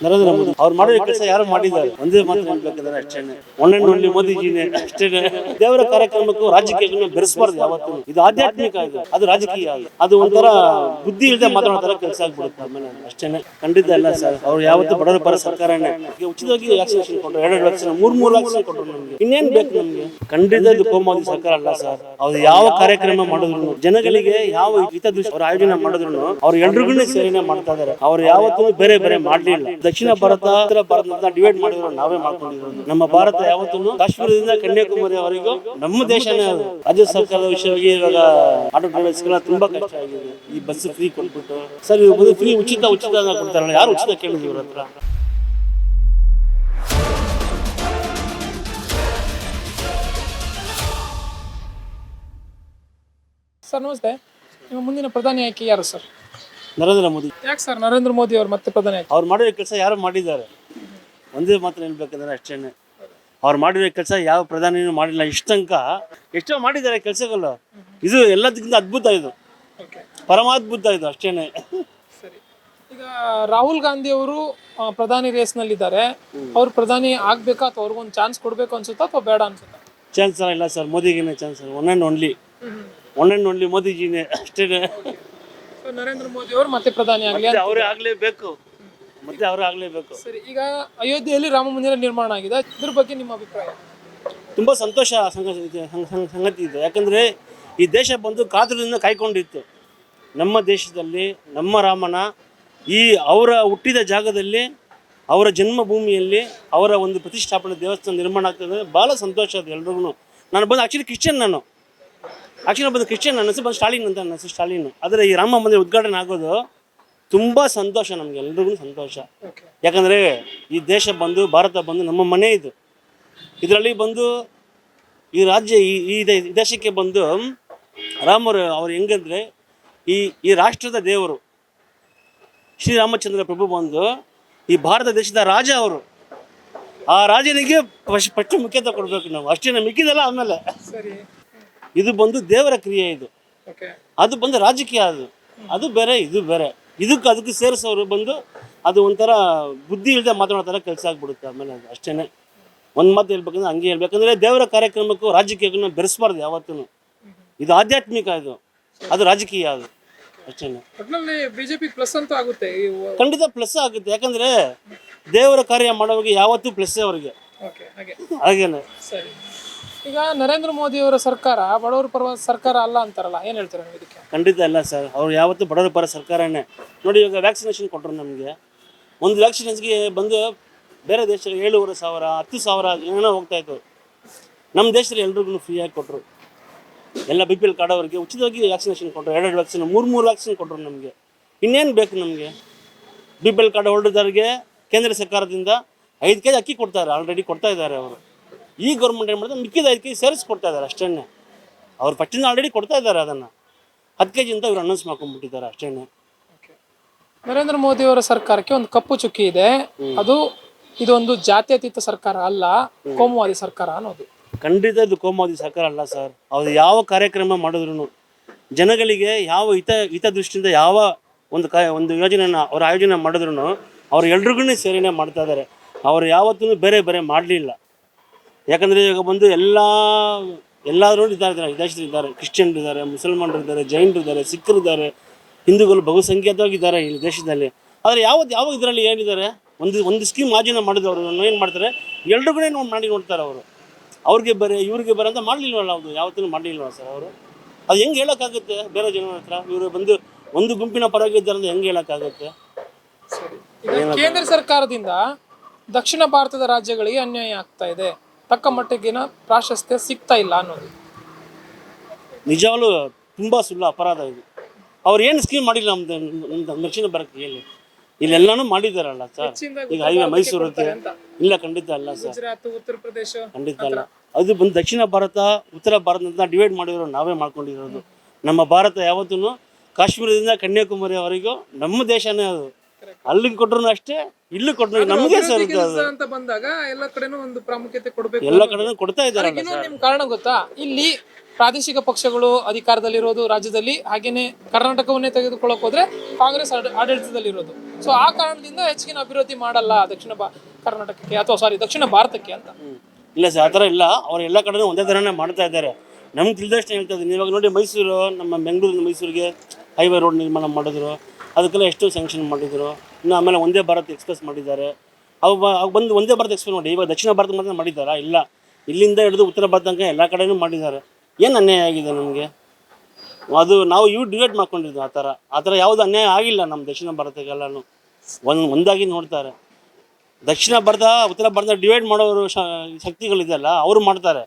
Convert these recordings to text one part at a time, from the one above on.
ನರೇಂದ್ರ ಮೋದಿ ಅವ್ರು ಮಾಡಿರೋ ಕೆಲಸ ಯಾರು ಮಾಡಿದ್ದಾರೆ ಒಂದೇ ಮಾತ್ರ ಹೇಳ್ಬೇಕಂದ್ರೆ ಅಷ್ಟೇ ಒನ್ ಅಂಡ್ ಓನ್ಲಿ ಮೋದಿಜಿನೇ ಅಷ್ಟೇ. ದೇವರ ಕಾರ್ಯಕ್ರಮಕ್ಕೂ ರಾಜಕೀಯ ಬೆರೆಸಬಾರ್ದು ಯಾವತ್ತೂ. ಇದು ಆಧ್ಯಾತ್ಮಿಕ, ಅದು ರಾಜಕೀಯ, ಅದು ಒಂಥರ ಬುದ್ಧಿ ಇಲ್ಲದೆ ಮಾತಾಡೋ ಕೆಲಸ ಆಗ್ಬಿಡುತ್ತೆ ಆಮೇಲೆ ಅಷ್ಟೇನೆ. ಖಂಡಿತ ಇಲ್ಲ ಸರ್, ಅವ್ರು ಯಾವತ್ತೂ ಬಡವರ ಪರ ಸರ್ಕಾರನೇ. ಉಚಿತವಾಗಿ ವ್ಯಾಕ್ಸಿನೇಷನ್ ಕೊಟ್ಟರು, 2 ವ್ಯಾಕ್ಸಿನ್ 3 ವ್ಯಾಕ್ಸಿನ್ ಕೊಟ್ಟರು. ನಮ್ಗೆ ಇನ್ನೇನ್ ಬೇಕು ನಮ್ಗೆ? ಖಂಡಿತ ಇದು ಕೋಮೋದಿ ಸರ್ಕಾರ ಅಲ್ಲ ಸರ್. ಅವ್ರು ಯಾವ ಕಾರ್ಯಕ್ರಮ ಮಾಡಿದ್ರು, ಜನಗಳಿಗೆ ಯಾವ ಹಿತದೃಷ್ಟಿ ಅವ್ರ ಆಯೋಜನೆ ಮಾಡಿದ್ರು, ಅವ್ರು ಎಲ್ರಿಗೂ ಸೇರಿನೇ ಮಾಡ್ತಾ ಇದಾರೆ. ಅವ್ರು ಯಾವತ್ತೂ ಬೇರೆ ಬೇರೆ ಮಾಡ್ಲಿಲ್ಲ. ದಕ್ಷಿಣ ಭಾರತ ಉತ್ತರ ಭಾರತ ಡಿವೈಡ್ ಮಾಡಿದ್ರು, ನಾವೇ ಮಾಡ್ಕೊಂಡಿರೋದು. ನಮ್ಮ ಭಾರತ ಯಾವತ್ತೂ ಕಾಶ್ಮೀರದಿಂದ ಕನ್ಯಾಕುಮಾರಿವರೆಗೂ ನಮ್ಮ ದೇಶನೇ ಅದು. ರಾಜ್ಯ ಸರ್ಕಾರದ ವಿಷಯವಾಗಿ ಇವಾಗ ಆಟೋ ಡ್ರೈವರ್ಸ್ಗೆಲ್ಲ ತುಂಬಾ ಕಷ್ಟ ಆಗಿದೆ. ಈ ಬಸ್ ಫ್ರೀ ಕೊಟ್ಬಿಟ್ಟು ಸರ್, ಇವಾಗ ಫ್ರೀ ಉಚಿತ ಕೊಡ್ತಾರಲ್ಲ, ಯಾರು ಉಚಿತ ಕೇಳಿದ್ರು ಇವ್ರ ಹತ್ರ? ಸರ್ ನಮಸ್ತೆ, ನಿಮ್ಮ ಮುಂದಿನ ಪ್ರಧಾನಿ ಆಯ್ಕೆ ಯಾರು ಸರ್? ನರೇಂದ್ರ ಮೋದಿ. ಯಾಕೆ ಸರ್ ನರೇಂದ್ರ ಮೋದಿ ಅವರು ಮತ್ತೆ ಪ್ರಧಾನಿ ಆಯ್ಕೆ? ಅವ್ರು ಮಾಡಿರೋ ಕೆಲಸ ಯಾರು ಮಾಡಿದ್ದಾರೆ ಒಂದೇ ಮಾತ್ರ ಹೇಳ್ಬೇಕಂದ್ರೆ ಅಷ್ಟೇನೆ. ಅವ್ರು ಮಾಡಿರೋ ಕೆಲಸ ಯಾವ ಪ್ರಧಾನಿನೂ ಮಾಡಿಲ್ಲ. ಇಷ್ಟಂಕ ಎಷ್ಟೋ ಮಾಡಿದ್ದಾರೆ ಕೆಲಸಗಳು. ಇದು ಎಲ್ಲದಕ್ಕಿಂತ ಅದ್ಭುತ, ಇದು ಪರಮಾದ್ಭುತ, ಇದು ಅಷ್ಟೇನೆ. ಸರಿ, ಈಗ ರಾಹುಲ್ ಗಾಂಧಿ ಅವರು ಪ್ರಧಾನಿ ರೇಸ್ನಲ್ಲಿದ್ದಾರೆ. ಅವ್ರು ಪ್ರಧಾನಿ ಆಗ್ಬೇಕಾ ಅಥವಾ ಅವ್ರಿಗೊಂದು ಚಾನ್ಸ್ ಕೊಡಬೇಕು ಅನ್ಸುತ್ತಾ ಅಥವಾ ಬೇಡ ಅನ್ಸುತ್ತಾ? ಚಾನ್ಸ್ ಇಲ್ಲ ಸರ್, ಮೋದಿಗಿನೇ ಚಾನ್ಸ್. ಒನ್ ಅಂಡ್ ಓನ್ಲಿ ಮೋದಿಜಿನೇ ಅಷ್ಟೇ. ನರೇಂದ್ರ ಮೋದಿ ಅವರು ಮತ್ತೆ ಪ್ರಧಾನಿ ಆಗಲಿ, ಅವರೇ ಆಗ್ಲೇಬೇಕು, ಮತ್ತೆ ಅವರೇ ಆಗ್ಲೇಬೇಕು. ಸರಿ, ಈಗ ಅಯೋಧ್ಯೆಯಲ್ಲಿ ರಾಮ ಮಂದಿರ ನಿರ್ಮಾಣ ಆಗಿದೆ, ಇದ್ರ ಬಗ್ಗೆ ನಿಮ್ಮ ಅಭಿಪ್ರಾಯ? ತುಂಬ ಸಂತೋಷ ಸಂಗತಿ ಇದೆ. ಯಾಕಂದರೆ ಈ ದೇಶ ಬಂದು ಕಾತುರದಿಂದ ಕಾಯ್ಕೊಂಡಿತ್ತು. ನಮ್ಮ ದೇಶದಲ್ಲಿ ನಮ್ಮ ರಾಮನ ಈ ಅವರ ಹುಟ್ಟಿದ ಜಾಗದಲ್ಲಿ, ಅವರ ಜನ್ಮಭೂಮಿಯಲ್ಲಿ ಅವರ ಒಂದು ಪ್ರತಿಷ್ಠಾಪನೆ ದೇವಸ್ಥಾನ ನಿರ್ಮಾಣ ಆಗ್ತದೆ. ಭಾಳ ಸಂತೋಷ ಅದು ಎಲ್ರಿಗೂ. ನಾನು ಬಂದು ಆ್ಯಕ್ಚುಲಿ ಕ್ರಿಶ್ಚಿಯನ್, ನಾನು ಕ್ರಿಶ್ಚಿಯನ್ ನನ್ನ ಹೆಸರು ಬಂದು ಸ್ಟಾಲಿನ್ ಅಂತ, ನನ್ನ ಹೆಸರು ಸ್ಟಾಲಿನ್. ಆದರೆ ಈ ರಾಮ ಮಂದಿರ ಉದ್ಘಾಟನೆ ಆಗೋದು ತುಂಬ ಸಂತೋಷ, ನಮಗೆ ಎಲ್ರಿಗೂ ಸಂತೋಷ. ಯಾಕಂದರೆ ಈ ದೇಶ ಬಂದು, ಭಾರತ ಬಂದು ನಮ್ಮ ಮನೆ ಇದು. ಇದರಲ್ಲಿ ಬಂದು ಈ ರಾಜ್ಯ, ಈ ದೇಶಕ್ಕೆ ಬಂದು ರಾಮರು ಅವ್ರು ಹೆಂಗಂದರೆ ಈ ರಾಷ್ಟ್ರದ ದೇವರು ಶ್ರೀರಾಮಚಂದ್ರ ಪ್ರಭು ಬಂದು ಈ ಭಾರತ ದೇಶದ ರಾಜ ಅವರು. ಆ ರಾಜನಿಗೆ ಫಸ್ಟ್ ಮುಖ್ಯತೆ ಕೊಡಬೇಕು ನಾವು, ಅಷ್ಟೇ. ಮಿಕ್ಕಿದೆಲ್ಲ ಆಮೇಲೆ. ಇದು ಬಂದು ದೇವರ ಕ್ರಿಯೆ, ಇದು ಅದು ಬಂದು ರಾಜಕೀಯ, ಅದು ಬೇರೆ, ಇದು ಬೇರೆ. ಅದಕ್ಕೆ ಸೇರಿಸೋರು ಬಂದು ಅದು ಒಂಥರ ಬುದ್ಧಿ ಇಲ್ಲದೆ ಮಾತಾಡೋ ಕೆಲಸ ಆಗ್ಬಿಡುತ್ತೆ ಆಮೇಲೆ. ಅದು ಅಷ್ಟೇ. ಒಂದು ಮಾತು ಹೇಳ್ಬೇಕಂದ್ರೆ ಹಂಗೆ ಹೇಳ್ಬೇಕಂದ್ರೆ ದೇವರ ಕಾರ್ಯಕ್ರಮಕ್ಕೂ ರಾಜಕೀಯಕ್ಕೂ ಬೆರೆಸಬಾರ್ದು ಯಾವತ್ತೂ. ಇದು ಆಧ್ಯಾತ್ಮಿಕ, ಅದು ರಾಜಕೀಯ, ಅದು ಅಷ್ಟೇ. ಬಿಜೆಪಿ ಪ್ಲಸ್ ಅಂತೂ ಆಗುತ್ತೆ, ಖಂಡಿತ ಪ್ಲಸ್ ಆಗುತ್ತೆ. ಯಾಕಂದ್ರೆ ದೇವರ ಕಾರ್ಯ ಮಾಡೋರಿಗೆ ಯಾವತ್ತೂ ಪ್ಲಸ್ ಅವ್ರಿಗೆ, ಹಾಗೇನೆ. ಸರಿ, ಈಗ ನರೇಂದ್ರ ಮೋದಿ ಅವರ ಸರ್ಕಾರ ಬಡವರ ಪರ ಸರ್ಕಾರ ಅಲ್ಲ ಅಂತಾರಲ್ಲ, ಏನ್ ಹೇಳ್ತಾರೆ ನೀವು ಇದಕ್ಕೆ? ಖಂಡಿತ ಇಲ್ಲ ಸರ್, ಅವ್ರು ಯಾವತ್ತೂ ಬಡವರ ಪರ ಸರ್ಕಾರನೇ. ನೋಡಿ, ಇವಾಗ ವ್ಯಾಕ್ಸಿನೇಷನ್ ಕೊಟ್ಟರು ನಮಗೆ. ಒಂದು ವ್ಯಾಕ್ಸಿನೇಷನ್ಗೆ ಬಂದು ಬೇರೆ ದೇಶದಲ್ಲಿ 7,500 10,000 ಏನೋ ಹೋಗ್ತಾಯಿತ್ತು. ನಮ್ಮ ದೇಶದಲ್ಲಿ ಎಲ್ರಿಗೂ ಫ್ರೀಯಾಗಿ ಕೊಟ್ಟರು. ಎಲ್ಲ BPL ಕಾರ್ಡ್ ಅವರಿಗೆ ಉಚಿತವಾಗಿ ವ್ಯಾಕ್ಸಿನೇಷನ್ ಕೊಟ್ಟರು. 2 ವ್ಯಾಕ್ಸಿನ್ 3 ವ್ಯಾಕ್ಸಿನ್ ಕೊಟ್ಟರು ನಮಗೆ. ಇನ್ನೇನು ಬೇಕು ನಮಗೆ? BPL ಕಾರ್ಡ್ ಹೋಲ್ಡರ್ಗೆ ಕೇಂದ್ರ ಸರ್ಕಾರದಿಂದ 5 kg ಅಕ್ಕಿ ಕೊಡ್ತಾರೆ, ಆಲ್ರೆಡಿ ಕೊಡ್ತಾ ಇದ್ದಾರೆ ಅವರು. ಈ ಗೌರ್ಮೆಂಟ್ ಏನು ಮಾಡಿದ್ರೆ ಮಿಕ್ಕಿದ 5 kg ಸೇರಿಸ್ಕೊಡ್ತಾ ಇದ್ದಾರೆ ಅಷ್ಟೇ. ಅವ್ರು ಫಸ್ಟಿಂದ ಆಲ್ರೆಡಿ ಕೊಡ್ತಾ ಇದ್ದಾರೆ, ಅದನ್ನು 10 kg ಅಂತ ಇವ್ರು ಅನೌನ್ಸ್ ಮಾಡ್ಕೊಂಡ್ಬಿಟ್ಟಿದ್ದಾರೆ ಅಷ್ಟೇ. ನರೇಂದ್ರ ಮೋದಿ ಅವರ ಸರ್ಕಾರಕ್ಕೆ ಒಂದು ಕಪ್ಪು ಚುಕ್ಕಿ ಇದೆ, ಇದೊಂದು ಜಾತ್ಯತೀತ ಸರ್ಕಾರ ಅಲ್ಲ, ಕೋಮುವಾದಿ ಸರ್ಕಾರ ಅನ್ನೋದು. ಖಂಡಿತ ಇದು ಕೋಮುವಾದಿ ಸರ್ಕಾರ ಅಲ್ಲ ಸರ್. ಅವ್ರು ಯಾವ ಕಾರ್ಯಕ್ರಮ ಮಾಡಿದ್ರು, ಜನಗಳಿಗೆ ಯಾವ ಹಿತದೃಷ್ಟಿಯಿಂದ ಯಾವ ಒಂದು ಯೋಜನೆಯನ್ನು ಅವ್ರು ಆಯೋಜನೆ ಮಾಡಿದ್ರು, ಅವ್ರು ಎಲ್ರಿಗೂ ಸೇರಿನೇ ಮಾಡ್ತಾ ಇದ್ದಾರೆ. ಅವ್ರು ಯಾವತ್ತೂ ಬೇರೆ ಬೇರೆ ಮಾಡಲಿಲ್ಲ. ಯಾಕಂದರೆ ಇವಾಗ ಬಂದು ಎಲ್ಲರೂ ಇದ್ದಾರೆ, ಈ ದೇಶದಲ್ಲಿ ಇದ್ದಾರೆ. ಕ್ರಿಶ್ಚಿಯನ್ರು ಇದ್ದಾರೆ, ಮುಸಲ್ಮಾನರು ಇದ್ದಾರೆ, ಜೈನರು ಇದ್ದಾರೆ, ಸಿಖ್ರು ಇದ್ದಾರೆ, ಹಿಂದೂಗಳು ಬಹುಸಂಖ್ಯಾತವಾಗಿದ್ದಾರೆ ಈ ದೇಶದಲ್ಲಿ. ಆದರೆ ಯಾವ ಇದರಲ್ಲಿ ಏನಿದ್ದಾರೆ, ಒಂದು ಸ್ಕೀಮ್ ಆಯೋಜನೆ ಮಾಡಿದವರು ಏನು ಮಾಡ್ತಾರೆ, ಎಲ್ರಿಗೂ ನೋಡ್ತಾರೆ ಅವರು. ಅವ್ರಿಗೆ ಬೇರೆ ಇವ್ರಿಗೆ ಬೇರೆ ಅಂತ ಮಾಡಲಿಲ್ವಲ್ಲ, ಅದು ಯಾವತ್ತೂ ಮಾಡಲಿಲ್ವ ಸರ್ ಅವರು. ಅದು ಹೆಂಗೆ ಹೇಳೋಕ್ಕಾಗುತ್ತೆ ಬೇರೆ ಜನರ ಹತ್ರ? ಇವರು ಬಂದು ಒಂದು ಗುಂಪಿನ ಪರವಾಗಿ ಇದ್ದಾರೆ ಅಂತ ಹೆಂಗೆ ಹೇಳೋಕ್ಕಾಗುತ್ತೆ? ಕೇಂದ್ರ ಸರ್ಕಾರದಿಂದ ದಕ್ಷಿಣ ಭಾರತದ ರಾಜ್ಯಗಳಿಗೆ ಅನ್ಯಾಯ ಆಗ್ತಾ ಇದೆ, ತಕ್ಕ ಮಟ್ಟಿಗಿನ ಪ್ರಾಶಸ್ತ್ಯ ಸಿಗ್ತಾ ಇಲ್ಲ ಅನ್ನೋದು ನಿಜವಾಗ್ಲೂ ತುಂಬ ಸುಳ್ಳು, ಅಪರಾಧ ಇದು. ಅವ್ರು ಏನು ಸ್ಕೀಮ್ ಮಾಡಿಲ್ಲ ನಮ್ಮ ದಕ್ಷಿಣ ಭಾರತಕ್ಕೆ. ಹೇಳಿ, ಇಲ್ಲೆಲ್ಲಾನು ಮಾಡಿದಾರಲ್ಲ ಸರ್. ಈಗ ಹೈವೇ ಮೈಸೂರಿಗೆ ಇಲ್ಲ, ಖಂಡಿತ ಅಲ್ಲ ಸರ್, ಉತ್ತರ ಪ್ರದೇಶ ಖಂಡಿತ ಅಲ್ಲ. ಅದು ಬಂದು ದಕ್ಷಿಣ ಭಾರತ ಉತ್ತರ ಭಾರತ ಅಂತ ಡಿವೈಡ್ ಮಾಡಿರೋರು ನಾವೇ ಮಾಡ್ಕೊಂಡಿರೋದು. ನಮ್ಮ ಭಾರತ ಯಾವತ್ತೂ ಕಾಶ್ಮೀರದಿಂದ ಕನ್ಯಾಕುಮಾರಿವರೆಗೂ ನಮ್ಮ ದೇಶನೇ ಅದು. ಅಲ್ಲಿಗೆ ಕೊಟ್ಟರು ಅಷ್ಟೇ, ಇಲ್ಲಿ ಕೊಟ್ಟರು ನಮಗೆ ಸೇರುತ್ತೆ ಅಂತ ಬಂದಾಗ ಎಲ್ಲ ಕಡೆನೂ ಒಂದು ಪ್ರಾಮುಖ್ಯತೆ ಕೊಡಬೇಕು, ಎಲ್ಲ ಕಡೆನೂ ಕೊಡ್ತಾ ಇದ್ದಾರೆ. ನಿಮ್ ಕಾರಣ ಗೊತ್ತಾ, ಇಲ್ಲಿ ಪ್ರಾದೇಶಿಕ ಪಕ್ಷಗಳು ಅಧಿಕಾರದಲ್ಲಿರೋದು ರಾಜ್ಯದಲ್ಲಿ, ಹಾಗೇನೆ ಕರ್ನಾಟಕವನ್ನೇ ತೆಗೆದುಕೊಳ್ಳೋಕೆ ಹೋದ್ರೆ ಕಾಂಗ್ರೆಸ್ ಆಡಳಿತದಲ್ಲಿರೋದು. ಸೊ ಆ ಕಾರಣದಿಂದ ಹೆಚ್ಚಿನ ಅಭಿವೃದ್ಧಿ ಮಾಡಲ್ಲ ಕರ್ನಾಟಕಕ್ಕೆ ಅಥವಾ ದಕ್ಷಿಣ ಭಾರತಕ್ಕೆ ಅಂತ. ಇಲ್ಲ ಸರ್, ಆ ಥರ ಇಲ್ಲ. ಅವ್ರು ಎಲ್ಲ ಕಡೆನೂ ಒಂದೇ ಥರನೇ ಮಾಡ್ತಾ ಇದ್ದಾರೆ. ನಮ್ಗೆ ತಿಳಿದಷ್ಟು ಹೇಳ್ತಾ ಇದ್ದೀನಿ. ಇವಾಗ ನೋಡಿ, ಮೈಸೂರು, ನಮ್ಮ ಬೆಂಗಳೂರಿಂದ ಮೈಸೂರಿಗೆ ಹೈವೇ ರೋಡ್ ನಿರ್ಮಾಣ ಮಾಡಿದ್ರು, ಅದಕ್ಕೆಲ್ಲ ಎಷ್ಟು ಸ್ಯಾಂಕ್ಷನ್ ಮಾಡಿದ್ರು. ಇನ್ನು ಆಮೇಲೆ ಒಂದೇ ಭಾರತ್ ಎಕ್ಸ್ಪ್ರೆಸ್ ಮಾಡಿದ್ದಾರೆ. ಅವು ಬಂದು ಒಂದೇ ಭಾರತ್ ಎಕ್ಸ್ಪ್ರೆಸ್ ಮಾಡಿ ಇವಾಗ ದಕ್ಷಿಣ ಭಾರತ ಮಾತ್ರ ಮಾಡಿದ್ದಾರಾ? ಇಲ್ಲ, ಇಲ್ಲಿಂದ ಹಿಡಿದು ಉತ್ತರ ಭಾರತ ತನಕ ಎಲ್ಲ ಕಡೆನೂ ಮಾಡಿದ್ದಾರೆ. ಏನು ಅನ್ಯಾಯ ಆಗಿದೆ ನಮಗೆ? ಅದು ನಾವು ಡಿವೈಡ್ ಮಾಡ್ಕೊಂಡಿದ್ದು. ಆ ಥರ ಯಾವುದು ಅನ್ಯಾಯ ಆಗಿಲ್ಲ ನಮ್ಮ ದಕ್ಷಿಣ ಭಾರತಕ್ಕೆಲ್ಲನೂ ಒಂದಾಗಿ ನೋಡ್ತಾರೆ. ದಕ್ಷಿಣ ಭಾರತ ಉತ್ತರ ಭಾರತ ಡಿವೈಡ್ ಮಾಡೋರು ಶಕ್ತಿಗಳಿದೆಯಲ್ಲ, ಅವರು ಮಾಡ್ತಾರೆ.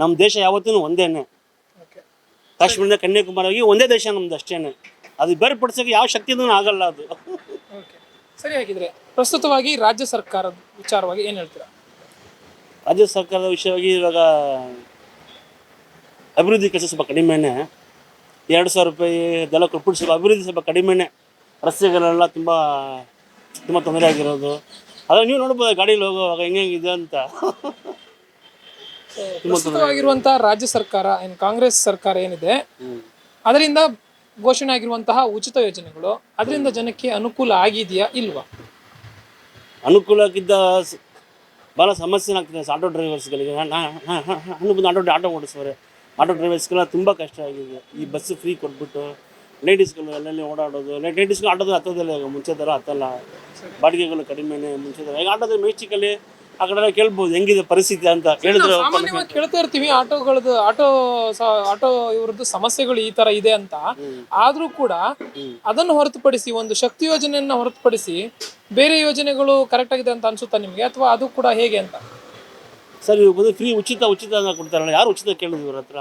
ನಮ್ಮ ದೇಶ ಯಾವತ್ತೂ ಒಂದೇನೆ. ಕಾಶ್ಮೀರದಿಂದ ಕನ್ಯಾಕುಮಾರಿ ಒಂದೇ ದೇಶ ನಮ್ದು, ಅಷ್ಟೇ. ಅದು ಬೇರ್ಪಡಿಸೋಕೆ ಯಾವ ಶಕ್ತಿನೂ ಆಗಲ್ಲ ಅದು. ಸರಿ, ಹಾಗಿದ್ರೆ ಪ್ರಸ್ತುತವಾಗಿ ರಾಜ್ಯ ಸರ್ಕಾರದ ವಿಚಾರವಾಗಿ ಏನು ಹೇಳ್ತೀರಾ? ರಾಜ್ಯ ಸರ್ಕಾರದ ವಿಷಯವಾಗಿ ಇವಾಗ ಅಭಿವೃದ್ಧಿ ಕೆಲಸ ಸ್ವಲ್ಪ ಕಡಿಮೆನೇ. 2,000 ರೂಪಾಯಿ ಇದೆಲ್ಲ ಕೊಟ್ಬಿಟ್ಟು ಸ್ವಲ್ಪ ಅಭಿವೃದ್ಧಿ ಸ್ವಲ್ಪ ಕಡಿಮೆನೇ. ರಸ್ತೆಗಳೆಲ್ಲ ತುಂಬ ತೊಂದರೆ ಆಗಿರೋದು. ಅದ ನೀವು ನೋಡ್ಬೋದು ಗಾಡೀಲಿ ಹೋಗುವಾಗ ಹೆಂಗಿದೆ ಅಂತ. ಪ್ರಸ್ತುತವಾಗಿರುವಂತಹ ರಾಜ್ಯ ಸರ್ಕಾರ ಏನು ಕಾಂಗ್ರೆಸ್ ಸರ್ಕಾರ ಏನಿದೆ, ಅದರಿಂದ ಘೋಷಣೆ ಆಗಿರುವಂತಹ ಉಚಿತ ಯೋಜನೆಗಳು ಅದರಿಂದ ಜನಕ್ಕೆ ಅನುಕೂಲ ಆಗಿದೆಯಾ ಇಲ್ವಾ? ಅನುಕೂಲಕ್ಕಿಂತ ಭಾಳ ಸಮಸ್ಯೆ ಆಗ್ತದೆ ಆಟೋ ಡ್ರೈವರ್ಸ್ಗಳಿಗೆ. ಆಟೋ ಓಡಿಸೋರೆ. ಆಟೋ ಡ್ರೈವರ್ಸ್ಗೆಲ್ಲ ತುಂಬ ಕಷ್ಟ ಆಗಿದೆ. ಈ ಬಸ್ ಫ್ರೀ ಕೊಟ್ಬಿಟ್ಟು ಲೇಡೀಸ್ಗಳು ಎಲ್ಲೆಲ್ಲಿ ಓಡಾಡೋದು. ಲೇಡೀಸ್ಗಳು ಆಟೋದಲ್ಲಿ ಹತ್ತೋದಿಲ್ಲ, ಈಗ ಮುಂಚೆ ಥರ ಹತ್ತಲ್ಲ. ಬಾಡಿಗೆಗಳು ಕಡಿಮೆನೇ ಮುಂಚೆ ಥರ. ಈಗ ಆಟೋದಲ್ಲಿ ಮೆಸ್ಟಿಕಲ್ಲಿ ಆ ಕಡೆ ಕೇಳ್ಬೋದು ಹೆಂಗಿದೆ ಪರಿಸ್ಥಿತಿ ಅಂತ ಕೇಳಿದ್ರೆ ಕೇಳ್ತಾ ಇರ್ತೀವಿ. ಆಟೋ ಇವ್ರದ್ದು ಸಮಸ್ಯೆಗಳು ಈ ತರ ಇದೆ ಅಂತ. ಆದ್ರೂ ಕೂಡ ಅದನ್ನು ಹೊರತುಪಡಿಸಿ, ಒಂದು ಶಕ್ತಿ ಯೋಜನೆಯನ್ನ ಹೊರತುಪಡಿಸಿ ಬೇರೆ ಯೋಜನೆಗಳು ಕರೆಕ್ಟ್ ಆಗಿದೆ ಅಂತ ಅನ್ಸುತ್ತಾ ನಿಮ್ಗೆ, ಅಥವಾ ಅದು ಕೂಡ ಹೇಗೆ ಅಂತ? ಸರ್, ಇವಾಗ ಬಂದು ಫ್ರೀ ಉಚಿತ ಅಂತ ಕೊಡ್ತಾರಲ್ಲ, ಯಾರು ಉಚಿತ ಕೇಳಿದ್ರು ಇವ್ರ ಹತ್ರ?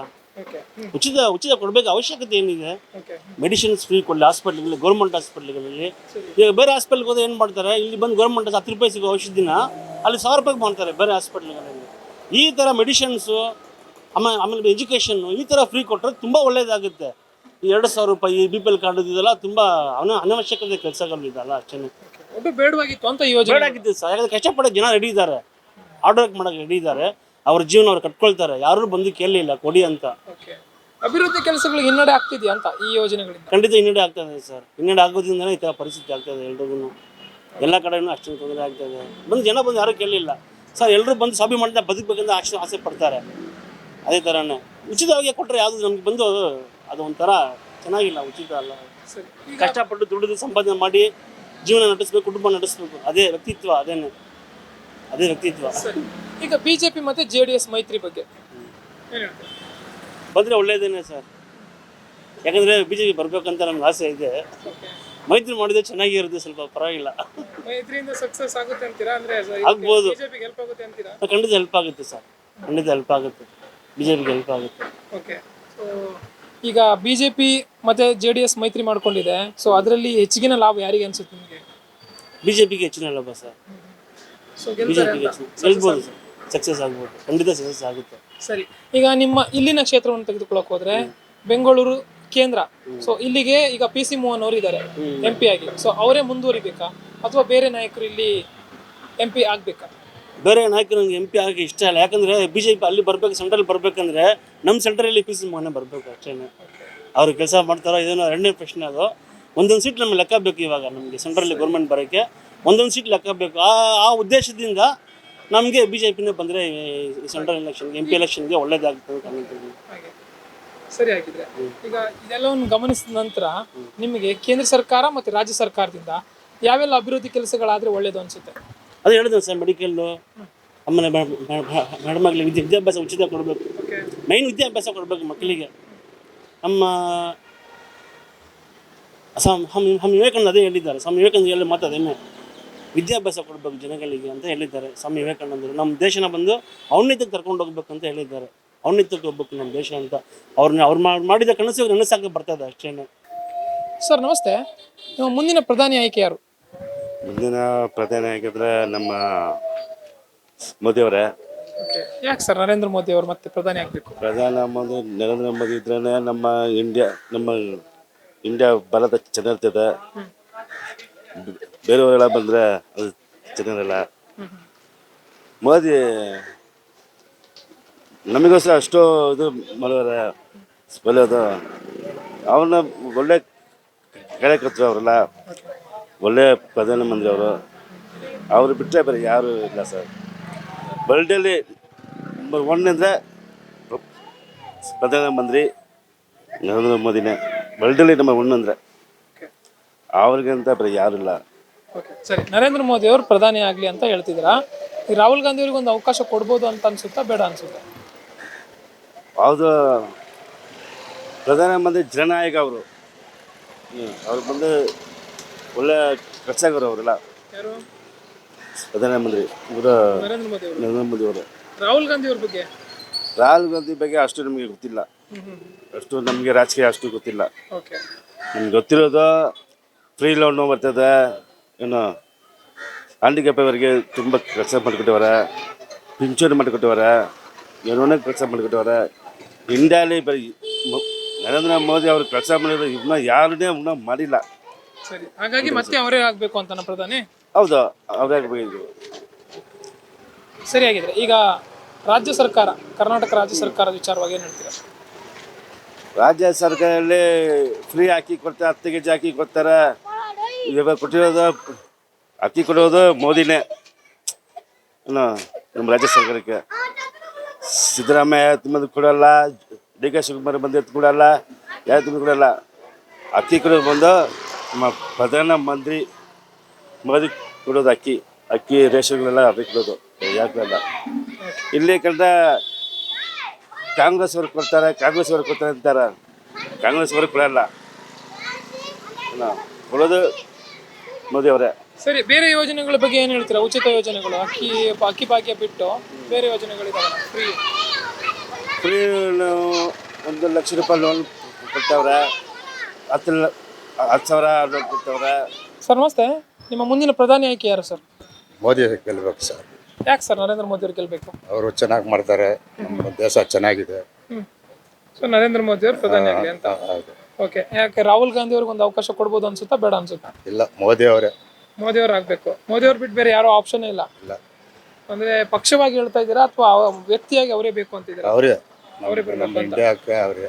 ಉಚಿತ ಕೊಡಬೇಕು ಅವಶ್ಯಕತೆ ಏನಿದೆ? ಮೆಡಿಸಿನ್ಸ್ ಫ್ರೀ ಕೊಡಲಿ ಹಾಸ್ಪಿಟ್ಲ್ಗಳಲ್ಲಿ, ಗೌರ್ಮೆಂಟ್ ಹಾಸ್ಪಿಟ್ಲ್ಗಳಲ್ಲಿ. ಈಗ ಬೇರೆ ಹಾಸ್ಪಿಟ್ಲ್ಗೆ ಹೋದ್ರೆ ಏನು ಮಾಡ್ತಾರೆ, ಇಲ್ಲಿ ಬಂದು ಗೌರ್ಮೆಂಟ್ 10 ರೂಪಾಯಿ ಸಿಗೋ ಔಷಧಿನ ಅಲ್ಲಿ 1,000 ರೂಪಾಯಿಗೆ ಮಾಡ್ತಾರೆ ಬೇರೆ ಹಾಸ್ಪಿಟ್ಲ್ಗಳಲ್ಲಿ. ಈ ಥರ ಮೆಡಿಷನ್ಸು, ಆಮೇಲೆ ಎಜುಕೇಷನ್ನು ಈ ಥರ ಫ್ರೀ ಕೊಟ್ಟರೆ ತುಂಬ ಒಳ್ಳೇದಾಗುತ್ತೆ. ಈ 2,000 ರೂಪಾಯಿ BPL ಕಾರ್ಡ್ ಇದೆಲ್ಲ ತುಂಬ ಅನವಶ್ಯಕತೆ ಕೆಲಸಗಳಿದೆಲ್ಲ, ಅಷ್ಟೇ. ಬೇಡವಾಗಿತ್ತು ಅಂತ ಯೋಜನೆ ಬೇಡಾಗಿತ್ತು ಸರ್. ಯಾಕಂದ್ರೆ ಕಷ್ಟಪಡೋಕೆ ಜನ ರೆಡಿ ಇದ್ದಾರೆ, ಹಾರ್ಡ್ ವರ್ಕ್ ಮಾಡೋಕೆ ರೆಡಿ ಇದ್ದಾರೆ. ಅವ್ರ ಜೀವನ ಅವ್ರು ಕಟ್ಕೊಳ್ತಾರೆ. ಯಾರು ಬಂದು ಕೇಳಲಿಲ್ಲ ಕೊಡಿ ಅಂತ. ಅಭಿವೃದ್ಧಿ ಕೆಲಸಗಳು ಹಿನ್ನಡೆ ಆಗ್ತಿದೆಯಾ ಅಂತ ಈ ಯೋಜನೆಗಳಿಂದ? ಖಂಡಿತ ಹಿನ್ನಡೆ ಆಗ್ತದೆ ಸರ್. ಹಿನ್ನಡೆ ಆಗೋದ್ರಿಂದನೇ ಈ ಥರ ಪರಿಸ್ಥಿತಿ ಆಗ್ತದೆ ಎಲ್ರಿಗೂ. ಎಲ್ಲ ಕಡೆಯೂ ಅಷ್ಟೊಂದು ತೊಂದರೆ ಆಗ್ತದೆ. ಜನ ಬಂದು ಯಾರೂ ಕೇಳಲಿಲ್ಲ ಸರ್. ಎಲ್ಲರೂ ಬಂದು ಸ್ವಾಭಿಮಾನ ಮಾಡಿದ ಬದುಕಬೇಕಂತ ಅಷ್ಟು ಆಸೆ ಪಡ್ತಾರೆ. ಅದೇ ಥರನೇ ಉಚಿತವಾಗಿ ಕೊಟ್ಟರೆ ಯಾವುದು ನಮ್ಗೆ ಬಂದು ಅದು ಒಂಥರ ಚೆನ್ನಾಗಿಲ್ಲ. ಉಚಿತ ಅಲ್ಲ. ಕಷ್ಟಪಟ್ಟು ದುಡಿದು ಸಂಪಾದನೆ ಮಾಡಿ ಜೀವನ ನಡೆಸಬೇಕು, ಕುಟುಂಬ ನಡೆಸಬೇಕು. ಅದೇ ವ್ಯಕ್ತಿತ್ವ. ಅದೇ ವ್ಯಕ್ತಿತ್ವ. ಈಗ ಬಿಜೆಪಿ ಮತ್ತೆ JDS ಮೈತ್ರಿ ಬಗ್ಗೆ ಬಂದರೆ ಒಳ್ಳೇದೇನೆ ಸರ್. ಯಾಕಂದರೆ BJP ಬರಬೇಕಂತ ನಮ್ಗೆ ಆಸೆ ಇದೆ. ಮೈತ್ರಿ ಮಾಡಿದ್ರೆ ಚೆನ್ನಾಗಿರುತ್ತೆ, ಸ್ವಲ್ಪ ಪರವಾಗಿಲ್ಲ. ಮೈತ್ರಿಯಿಂದ ಸಕ್ಸಸ್ ಆಗುತ್ತೆ ಅಂತೀರಾ? ಅಂದ್ರೆ ಆಗ್ಬೋದು. ಬಿಜೆಪಿಗೆ ಹೆಲ್ಪ್ ಆಗುತ್ತೆ ಅಂತೀರಾ? ಖಂಡಿತ ಹೆಲ್ಪ್ ಆಗುತ್ತೆ ಸರ್. ಖಂಡಿತ ಹೆಲ್ಪ್ ಆಗುತ್ತೆ. BJPಗೆ ಹೆಲ್ಪ್ ಆಗುತ್ತೆ. ಓಕೆ. ಸೊ ಈಗ ಬಿಜೆಪಿ ಮತ್ತೆ JDS ಮೈತ್ರಿ ಮಾಡ್ಕೊಂಡಿದೆ. ಸೊ ಅದರಲ್ಲಿ ಹೆಚ್ಚಿನ ಲಾಭ ಯಾರಿಗೆ ಅನ್ಸುತ್ತೆ ನಿಮಗೆ? BJPಗೆ ಹೆಚ್ಚಿನ ಲಾಭ ಸರ್. BJPಗೆ ಗೆಲ್ಬೋದು ಸರ್. ಸಕ್ಸಸ್ ಆಗ್ಬೋದು. ಖಂಡಿತ ಸಕ್ಸಸ್ ಆಗುತ್ತೆ. ಸರಿ, ಈಗ ನಿಮ್ಮ ಇಲ್ಲಿನ ಕ್ಷೇತ್ರವನ್ನು ತೆಗೆದುಕೊಳ್ಳೋಕೆ ಹೋದ್ರೆ ಬೆಂಗಳೂರು ಕೇಂದ್ರ. ಸೊ ಇಲ್ಲಿಗೆ ಈಗ PC ಮೋಹನ್ ಅವರು ಇದ್ದಾರೆ MP ಆಗಿ. ಸೊ ಅವರೇ ಮುಂದುವರಿಬೇಕಾ ಅಥವಾ ಬೇರೆ ನಾಯಕರು ಇಲ್ಲಿ MP ಆಗ್ಬೇಕಾ? ಬೇರೆ ನಾಯಕರು ನನಗೆ MP ಆಗಿ ಇಷ್ಟ ಇಲ್ಲ. ಯಾಕಂದರೆ BJP ಅಲ್ಲಿ ಬರಬೇಕು, ಸೆಂಟ್ರಲ್ ಬರಬೇಕಂದ್ರೆ ನಮ್ಮ ಸೆಂಟ್ರಲ್ಲಿ PC ಮೋಹನ್ ಬರಬೇಕು ಅಷ್ಟೇ. ಅವರು ಕೆಲಸ ಮಾಡ್ತಾರೋ ಇದೇನೋ ಎರಡನೇ ಪ್ರಶ್ನೆ. ಅದು ಒಂದೊಂದು ಸೀಟ್ ನಮಗೆ ಲೆಕ್ಕ ಬೇಕು. ಇವಾಗ ನಮಗೆ ಸೆಂಟ್ರಲ್ಲಿ ಗೌರ್ಮೆಂಟ್ ಬರೋಕ್ಕೆ ಒಂದೊಂದು ಸೀಟ್ ಲೆಕ್ಕ ಬೇಕು. ಆ ಉದ್ದೇಶದಿಂದ ನಮಗೆ BJPನೇ ಬಂದರೆ ಸೆಂಟ್ರಲ್ ಎಲೆಕ್ಷನ್ಗೆ, MP ಎಲೆಕ್ಷನ್ಗೆ ಒಳ್ಳೇದಾಗ್ತದೆ ಕಾಣ್ತೀವಿ. ಸರಿ, ಆಗಿದ್ರೆ ಈಗ ಇದೆಲ್ಲವನ್ನು ಗಮನಿಸಿದ ನಂತರ ನಿಮಗೆ ಕೇಂದ್ರ ಸರ್ಕಾರ ಮತ್ತು ರಾಜ್ಯ ಸರ್ಕಾರದಿಂದ ಯಾವೆಲ್ಲ ಅಭಿವೃದ್ಧಿ ಕೆಲಸಗಳಾದರೆ ಒಳ್ಳೇದು ಅನಿಸುತ್ತೆ? ಅದು ಹೇಳಿದ್ರು ಸರ್. ಮೆಡಿಕಲ್ಲು, ಆಮೇಲೆ ಹೆಣ್ಮಕ್ಳಿಗೆ ವಿದ್ಯಾಭ್ಯಾಸ ಉಚಿತ ಕೊಡಬೇಕು. ಮೈನ್ ವಿದ್ಯಾಭ್ಯಾಸ ಕೊಡಬೇಕು ಮಕ್ಕಳಿಗೆ. ನಮ್ಮ ವಿವೇಕಾನಂದ ಅದೇ ಹೇಳಿದ್ದಾರೆ. ಸ್ವಾಮಿ ವಿವೇಕಾನಂದ ಹೇಳಿ ಮಾತಾಡೇನೆ, ವಿದ್ಯಾಭ್ಯಾಸ ಕೊಡಬೇಕು ಜನಗಳಿಗೆ ಅಂತ ಹೇಳಿದ್ದಾರೆ ಸ್ವಾಮಿ ವಿವೇಕಾನಂದರು. ನಮ್ಮ ದೇಶನ ಬಂದು ಔನ್ನತ್ಯಕ್ಕೆ ಕರ್ಕೊಂಡು ಹೋಗ್ಬೇಕು ಅಂತ ಹೇಳಿದ್ದಾರೆ. ಔನ್ನತ್ಯಕ್ಕೆ ಹೋಗ್ಬೇಕು ನಮ್ಮ ದೇಶ ಅಂತ. ಅವ್ರು ಮಾಡಿದ ಕನಸು ನನಸಾಗಿ ಬರ್ತದೆ ಅಷ್ಟೇ. ಸರ್ ನಮಸ್ತೆ, ನಿಮ್ಮ ಮುಂದಿನ ಪ್ರಧಾನಿ ಆಯ್ಕೆ ಯಾರು? ಮುಂದಿನ ಪ್ರಧಾನಿ ಆಗಿದ್ರೆ ನಮ್ಮ ಮೋದಿಯವರೇ. ಯಾಕೆ ಸರ್ ನರೇಂದ್ರ ಮೋದಿ ಅವರು ಮತ್ತೆ ಪ್ರಧಾನಿ ಆಗಬೇಕು? ನರೇಂದ್ರ ಮೋದಿ ಇದ್ರೇ ನಮ್ಮ ಇಂಡಿಯಾ ಬಲದ ಚೆನ್ನಾಗಿರ್ತದೆ. ಬೇರೆಯವರೆಲ್ಲ ಬಂದರೆ ಅದು ಚೆನ್ನಾಗಿರಲ್ಲ. ಮೋದಿ ನಮಗೋಸ್ಕರ ಅಷ್ಟು ಇದು ಮಾಡೋರೆ ಒಳ್ಳೆಯದು. ಅವ್ರನ್ನ ಒಳ್ಳೆ ಕಾರ್ಯಕರ್ತರು ಅವರೆಲ್ಲ, ಒಳ್ಳೆ ಪ್ರಧಾನಮಂತ್ರಿ ಅವರು. ಅವರು ಬಿಟ್ಟರೆ ಬೇರೆ ಯಾರು ಇಲ್ಲ ಸರ್. ವರ್ಲ್ಡಲ್ಲಿ ನಂಬರ್ 1 ಅಂದರೆ ಪ್ರಧಾನಮಂತ್ರಿ ನರೇಂದ್ರ ಮೋದಿನೇ. ವರ್ಲ್ಡಲ್ಲಿ ನಂಬರ್ 1 ಅಂದರೆ ಅವ್ರಿಗಂತ ಬೇರೆ ಯಾರು ಇಲ್ಲ. ಸರಿ, ನರೇಂದ್ರ ಮೋದಿ ಅವರು ಪ್ರಧಾನಿ ಆಗ್ಲಿ ಅಂತ ಹೇಳ್ತಿದ್ದೀರಾ. ಈ ರಾಹುಲ್ ಗಾಂಧಿ ಅವ್ರಿಗೆ ಒಂದು ಅವಕಾಶ ಕೊಡ್ಬೋದು ಅಂತ ಅನ್ಸುತ್ತಾ, ಬೇಡ ಅನ್ಸುತ್ತಾ? ಹೌದು, ಪ್ರಧಾನಮಂತ್ರಿ ಜನನಾಯಕ ಅವರು. ಅವ್ರು ಬಂದು ಒಳ್ಳೆ ಕೆಲಸಗಾರರು ಅವರೆಲ್ಲ. ಯಾರು? ಪ್ರಧಾನಮಂತ್ರಿ ಇವರು ನರೇಂದ್ರ ಮೋದಿ ಅವರು. ನರೇಂದ್ರ ಮೋದಿ ಅವರು. ರಾಹುಲ್ ಗಾಂಧಿ ಅವ್ರ ಬಗ್ಗೆ? ರಾಹುಲ್ ಗಾಂಧಿ ಬಗ್ಗೆ ಅಷ್ಟು ನಮಗೆ ಗೊತ್ತಿಲ್ಲ. ಅಷ್ಟು ನಮಗೆ ರಾಜಕೀಯ ಅಷ್ಟು ಗೊತ್ತಿಲ್ಲ. ಓಕೆ. ನಮ್ಗೆ ಗೊತ್ತಿರೋದು ಫ್ರೀ ಲೋನು ಬರ್ತದೆ, ಏನು ಹ್ಯಾಂಡಿಕ್ಯಾಪ್ ಅವರಿಗೆ ತುಂಬ ಕೆಲಸ ಮಾಡಿಕೊಟ್ಟವರೆ, ಪಿಂಚಣಿ ಮಾಡಿಕೊಟ್ಟವರೆ, ಏನೋ ಕೆಲಸ ಮಾಡಿಕೊಟ್ಟವರೆ. ಇಂಡಿಯಾಲಿ ಬರೀ ನರೇಂದ್ರ ಮೋದಿ ಅವರು ಕೆಲಸ ಮಾಡಿದ್ರು ಇನ್ನೂ ಯಾರನ್ನೇ ಇನ್ನೂ ಮಾಡಿಲ್ಲ. ಸರಿ, ಹಾಗಾಗಿ ಮತ್ತೆ ಅವರೇ ಆಗ್ಬೇಕು ಅಂತ ಪ್ರಧಾನಿ? ಹೌದು, ಅವರೇ ಆಗಬೇಕು. ಸರಿಯಾಗಿದ್ರೆ ಈಗ ರಾಜ್ಯ ಸರ್ಕಾರ, ಕರ್ನಾಟಕ ರಾಜ್ಯ ಸರ್ಕಾರದ ವಿಚಾರವಾಗಿ ಏನು ಹೇಳ್ತೀರಾ? ರಾಜ್ಯ ಸರ್ಕಾರದಲ್ಲಿ ಫ್ರೀ ಅಕ್ಕಿ ಕೊಡ್ತಾರೆ, 10 ಕೆಜಿ ಅಕ್ಕಿ ಕೊಡ್ತಾರೆ. ಇವಾಗ ಕೊಟ್ಟಿರೋದು ಅಕ್ಕಿ ಕೊಡೋದು ಮೋದಿನೇ. ಏನು ನಮ್ಮ ರಾಜ್ಯ ಸರ್ಕಾರಕ್ಕೆ ಸಿದ್ದರಾಮಯ್ಯ ತುಂಬ ಕೊಡಲ್ಲ, ಡಿ ಕೆ ಶಿವಕುಮಾರ್ ಬಂದು ಕೊಡಲ್ಲ, ಯಾರು ತುಂಬ ಕೊಡಲ್ಲ. ಅಕ್ಕಿ ಕೊಡೋದು ಬಂದು ನಮ್ಮ ಪ್ರಧಾನಮಂತ್ರಿ ಮೋದಿ ಕೊಡೋದು ಅಕ್ಕಿ ರೇಷನ್ಗಳೆಲ್ಲ ಅವರಿಗೆ ಕೊಡೋದು, ಯಾಕಲ್ಲ. ಇಲ್ಲಿ ಕಂಡ ಕಾಂಗ್ರೆಸ್ ಅವ್ರಿಗೆ ಕೊಡ್ತಾರೆ ಅಂತಾರೆ. ಕಾಂಗ್ರೆಸ್ ಅವ್ರಿಗೆ ಕೊಡಲ್ಲ, ಕೊಡೋದು ಮೋದಿ ಅವರೇ. ಸರಿ, ಬೇರೆ ಯೋಜನೆಗಳ ಬಗ್ಗೆ ಏನು ಹೇಳ್ತೀರಾ? ಉಚಿತ ಯೋಜನೆಗಳು, ಅಕ್ಕಿ ಭಾಗ್ಯ ಬಿಟ್ಟು ಬೇರೆ ಯೋಜನೆಗಳಿದಾವೆ. ಫ್ರೀ 1 ಲಕ್ಷ ರೂಪಾಯಿ ಲೋನ್ ಕೊಡ್ತಾವ್ರೆ, 10,000 ಲೋನ್ ಕೊಡ್ತಾವ್ರೆ. ಸರ್ ನಮಸ್ತೆ, ನಿಮ್ಮ ಮುಂದಿನ ಪ್ರಧಾನಿ ಆಯ್ಕೆ ಯಾರು ಸರ್? ಮೋದಿ ಗೆಲ್ಬೇಕು ಸರ್. ಯಾಕೆ ಸರ್ ನರೇಂದ್ರ ಮೋದಿ ಅವ್ರು ಗೆಲ್ಬೇಕು? ಅವರು ಚೆನ್ನಾಗಿ ಮಾಡ್ತಾರೆ, ನಮ್ಮ ದೇಶ ಚೆನ್ನಾಗಿದೆ. ಸೊ ನರೇಂದ್ರ ಮೋದಿ ಅವರು ಪ್ರಧಾನಿ ಆಗಲಿ ಅಂತ. ಓಕೆ, ಯಾಕೆ ರಾಹುಲ್ ಗಾಂಧಿ ಅವ್ರಿಗೆ ಒಂದು ಅವಕಾಶ ಕೊಡ್ಬೋದು ಅನ್ಸುತ್ತಾ, ಬೇಡ ಅನ್ಸುತ್ತಾ? ಇಲ್ಲ, ಮೋದಿ ಅವರೇ. ಮೋದಿ ಅವ್ರು ಆಗ್ಬೇಕು. ಮೋದಿ ಅವ್ರು ಬಿಟ್ಟು ಬೇರೆ ಯಾರೋ ಆಪ್ಷನ್ ಇಲ್ಲ. ಅಂದ್ರೆ ಪಕ್ಷವಾಗಿ ಹೇಳ್ತಾ ಇದ್ದೀರಾ ಅಥವಾ ವ್ಯಕ್ತಿಯಾಗಿ ಅವರೇ ಬೇಕು ಅಂತಿದ್ದೀರಾ? ಅವರೇ, ಅವರೇ ಬರ್ಬೇಕು ಅಂತ. ಇಂಡಿಯಾಕ್ಕೆ ಅವರೇ.